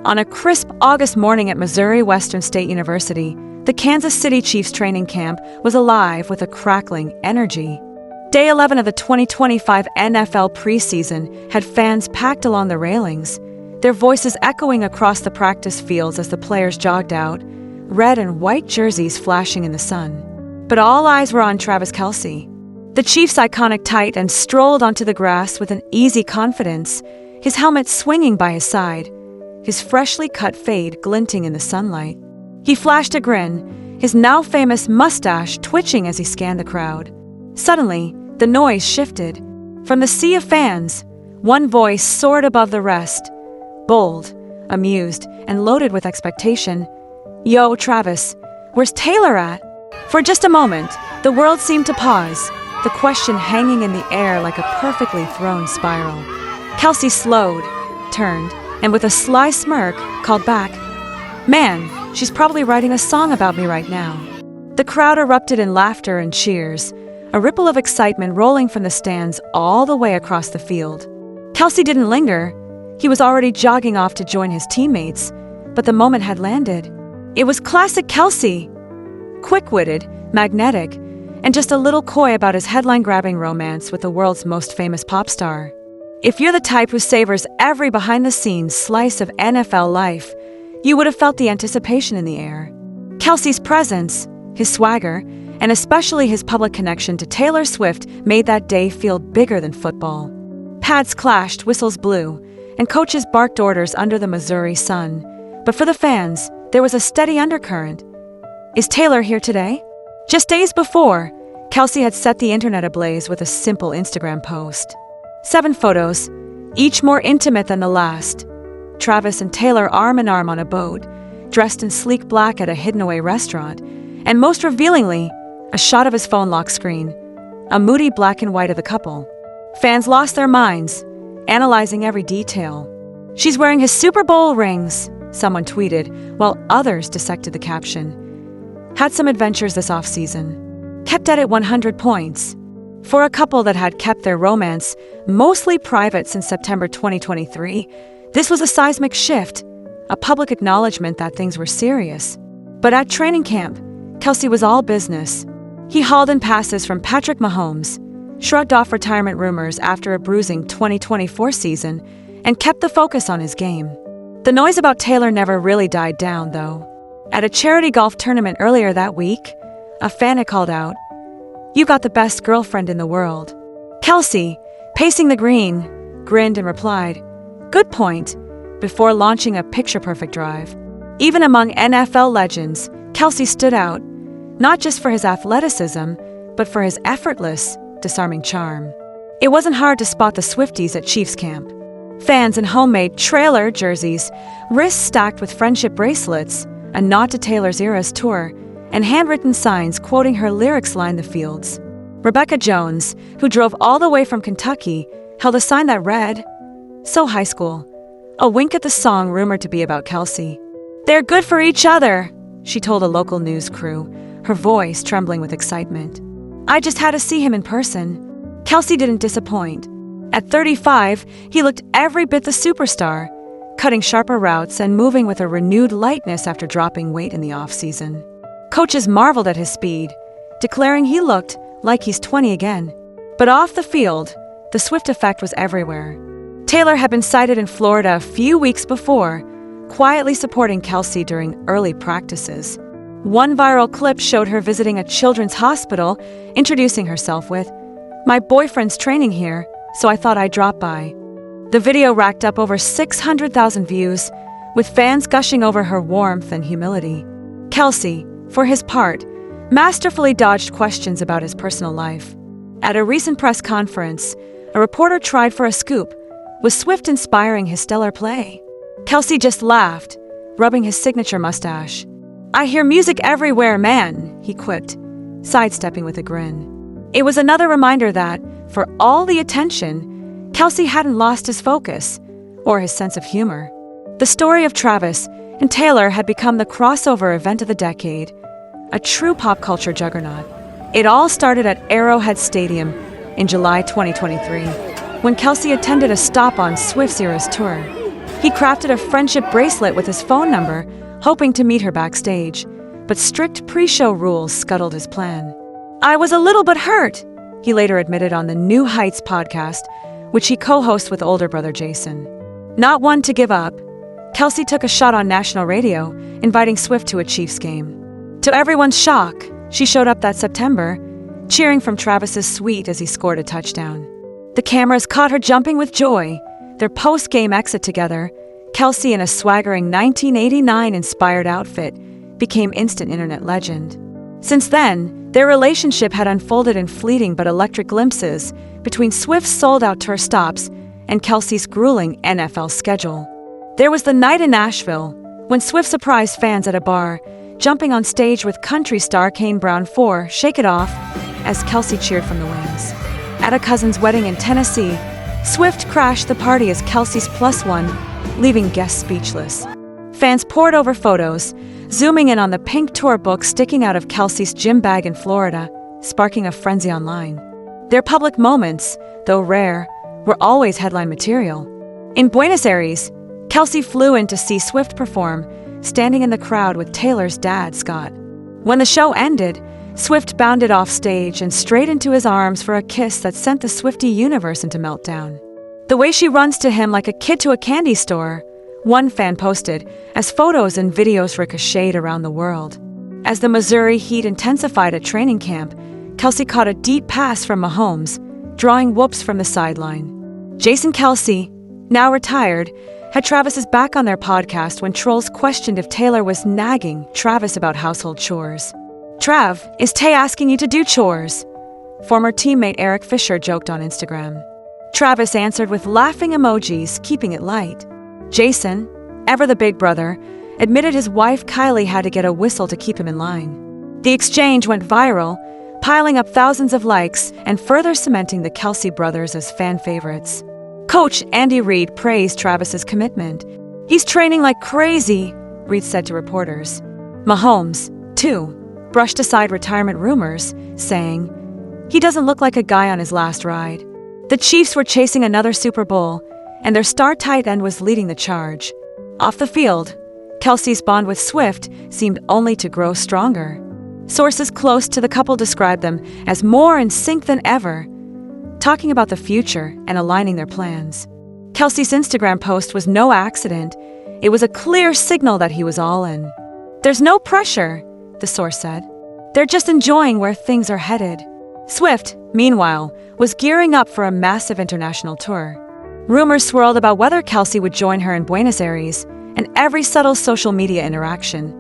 On a crisp August morning at Missouri Western State University, the Kansas City Chiefs training camp was alive with a crackling energy. Day 11 of the 2025 NFL preseason had fans packed along the railings, their voices echoing across the practice fields as the players jogged out, red and white jerseys flashing in the sun. But all eyes were on Travis Kelce. The Chiefs' iconic tight end strolled onto the grass with an easy confidence, his helmet swinging by his side, his freshly cut fade glinting in the sunlight. He flashed a grin, his now famous mustache twitching as he scanned the crowd. Suddenly, the noise shifted. From the sea of fans, one voice soared above the rest, bold, amused, and loaded with expectation. "Yo, Travis, where's Taylor at?" For just a moment, the world seemed to pause, the question hanging in the air like a perfectly thrown spiral. Kelce slowed, turned, and with a sly smirk, called back, "Man, she's probably writing a song about me right now." The crowd erupted in laughter and cheers, a ripple of excitement rolling from the stands all the way across the field. Kelce didn't linger. He was already jogging off to join his teammates, but the moment had landed. It was classic Kelce. Quick-witted, magnetic, and just a little coy about his headline-grabbing romance with the world's most famous pop star. If you're the type who savors every behind-the-scenes slice of NFL life, you would have felt the anticipation in the air. Kelce's presence, his swagger, and especially his public connection to Taylor Swift made that day feel bigger than football. Pads clashed, whistles blew, and coaches barked orders under the Missouri sun. But for the fans, there was a steady undercurrent. Is Taylor here today? Just days before, Kelce had set the internet ablaze with a simple Instagram post. 7 photos, each more intimate than the last. Travis and Taylor arm in arm on a boat, dressed in sleek black at a hidden-away restaurant, and most revealingly, a shot of his phone lock screen, a moody black and white of the couple. Fans lost their minds, analyzing every detail. "She's wearing his Super Bowl rings," someone tweeted, while others dissected the caption. "Had some adventures this offseason. Kept at it 100 points." For a couple that had kept their romance mostly private since September 2023, this was a seismic shift, a public acknowledgement that things were serious. But at training camp, Kelce was all business. He hauled in passes from Patrick Mahomes, shrugged off retirement rumors after a bruising 2024 season, and kept the focus on his game. The noise about Taylor never really died down, though. At a charity golf tournament earlier that week, a fan had called out, "You got the best girlfriend in the world." Kelce, pacing the green, grinned and replied, "Good point," before launching a picture-perfect drive. Even among NFL legends, Kelce stood out, not just for his athleticism, but for his effortless, disarming charm. It wasn't hard to spot the Swifties at Chiefs camp. Fans in homemade trailer jerseys, wrists stacked with friendship bracelets, a nod to Taylor's Eras tour, and handwritten signs quoting her lyrics lined the fields. Rebecca Jones, who drove all the way from Kentucky, held a sign that read, "So high school," a wink at the song rumored to be about Kelce. "They're good for each other," she told a local news crew, her voice trembling with excitement. "I just had to see him in person." Kelce didn't disappoint. At 35, he looked every bit the superstar, cutting sharper routes and moving with a renewed lightness after dropping weight in the offseason. Coaches marveled at his speed, declaring he looked like he's 20 again. But off the field, the Swift effect was everywhere. Taylor had been sighted in Florida a few weeks before, quietly supporting Kelce during early practices. One viral clip showed her visiting a children's hospital, introducing herself with, "My boyfriend's training here, so I thought I'd drop by." The video racked up over 600,000 views, with fans gushing over her warmth and humility. Kelce, for his part, masterfully dodged questions about his personal life. At a recent press conference, a reporter tried for a scoop. Was Swift inspiring his stellar play? Kelce just laughed, rubbing his signature mustache. "I hear music everywhere, man," he quipped, sidestepping with a grin. It was another reminder that, for all the attention, Kelce hadn't lost his focus or his sense of humor. The story of Travis and Taylor had become the crossover event of the decade, a true pop culture juggernaut. It all started at Arrowhead Stadium in July 2023, when Kelce attended a stop on Swift's Eras tour. He crafted a friendship bracelet with his phone number, hoping to meet her backstage, but strict pre-show rules scuttled his plan. "I was a little bit hurt," he later admitted on the New Heights podcast, which he co-hosts with older brother Jason. Not one to give up, Kelce took a shot on national radio, inviting Swift to a Chiefs game. To everyone's shock, she showed up that September, cheering from Travis's suite as he scored a touchdown. The cameras caught her jumping with joy. Their post-game exit together, Kelce in a swaggering 1989-inspired outfit, became instant internet legend. Since then, their relationship had unfolded in fleeting but electric glimpses between Swift's sold-out tour stops and Kelce's grueling NFL schedule. There was the night in Nashville when Swift surprised fans at a bar, jumping on stage with country star Kane Brown for "Shake It Off" as Kelce cheered from the wings. At a cousin's wedding in Tennessee, Swift crashed the party as Kelce's +1, leaving guests speechless. Fans poured over photos, zooming in on the pink tour book sticking out of Kelce's gym bag in Florida, sparking a frenzy online. Their public moments, though rare, were always headline material. In Buenos Aires, Kelce flew in to see Swift perform, standing in the crowd with Taylor's dad, Scott. When the show ended, Swift bounded off stage and straight into his arms for a kiss that sent the Swiftie universe into meltdown. The way she runs to him like a kid to a candy store, one fan posted, as photos and videos ricocheted around the world. As the Missouri heat intensified at training camp, Kelce caught a deep pass from Mahomes, drawing whoops from the sideline. Jason Kelce, now retired, had Travis's back on their podcast when trolls questioned if Taylor was nagging Travis about household chores. "Trav, is Tay asking you to do chores?" Former teammate Eric Fisher joked on Instagram. Travis answered with laughing emojis, keeping it light. Jason, ever the big brother, admitted his wife Kylie had to get a whistle to keep him in line. The exchange went viral, piling up thousands of likes and further cementing the Kelce brothers as fan favorites. Coach Andy Reid praised Travis's commitment. "He's training like crazy," Reid said to reporters. Mahomes, too, brushed aside retirement rumors, saying, "He doesn't look like a guy on his last ride." The Chiefs were chasing another Super Bowl, and their star tight end was leading the charge. Off the field, Kelce's bond with Swift seemed only to grow stronger. Sources close to the couple described them as more in sync than ever, talking about the future and aligning their plans. Kelce's Instagram post was no accident. It was a clear signal that he was all in. "There's no pressure," the source said. "They're just enjoying where things are headed." Swift, meanwhile, was gearing up for a massive international tour. Rumors swirled about whether Kelce would join her in Buenos Aires, and every subtle social media interaction,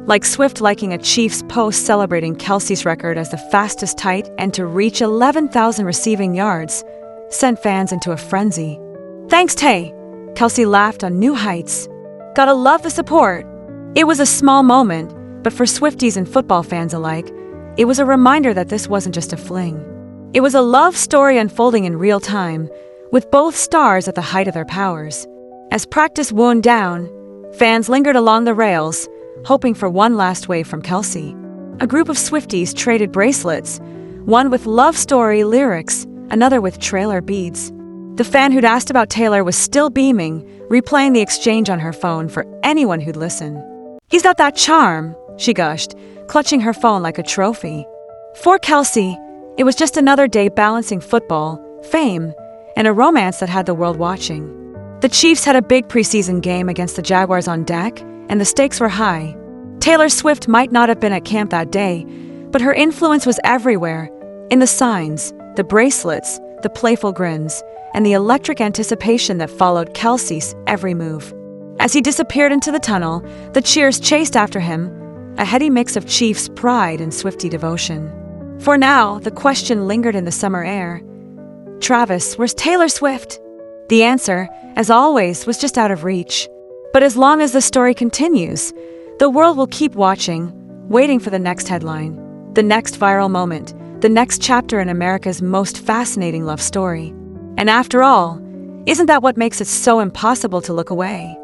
like Swift liking a Chiefs post celebrating Kelce's record as the fastest tight end to reach 11,000 receiving yards, sent fans into a frenzy. "Thanks, Tay," Kelce laughed on New Heights. "Gotta love the support." It was a small moment, but for Swifties and football fans alike, it was a reminder that this wasn't just a fling. It was a love story unfolding in real time, with both stars at the height of their powers. As practice wound down, fans lingered along the rails, hoping for one last wave from Kelce. A group of Swifties traded bracelets, one with love story lyrics, another with trailer beads. The fan who'd asked about Taylor was still beaming, replaying the exchange on her phone for anyone who'd listen. "He's got that charm," she gushed, clutching her phone like a trophy. For Kelce, it was just another day balancing football, fame, and a romance that had the world watching. The Chiefs had a big preseason game against the Jaguars on deck, and the stakes were high. Taylor Swift might not have been at camp that day, but her influence was everywhere, in the signs, the bracelets, the playful grins, and the electric anticipation that followed Kelce's every move. As he disappeared into the tunnel, the cheers chased after him, a heady mix of Chiefs pride and Swiftie devotion. For now, the question lingered in the summer air. "Travis, where's Taylor Swift?" The answer, as always, was just out of reach. But as long as the story continues, the world will keep watching, waiting for the next headline, the next viral moment, the next chapter in America's most fascinating love story. And after all, isn't that what makes it so impossible to look away?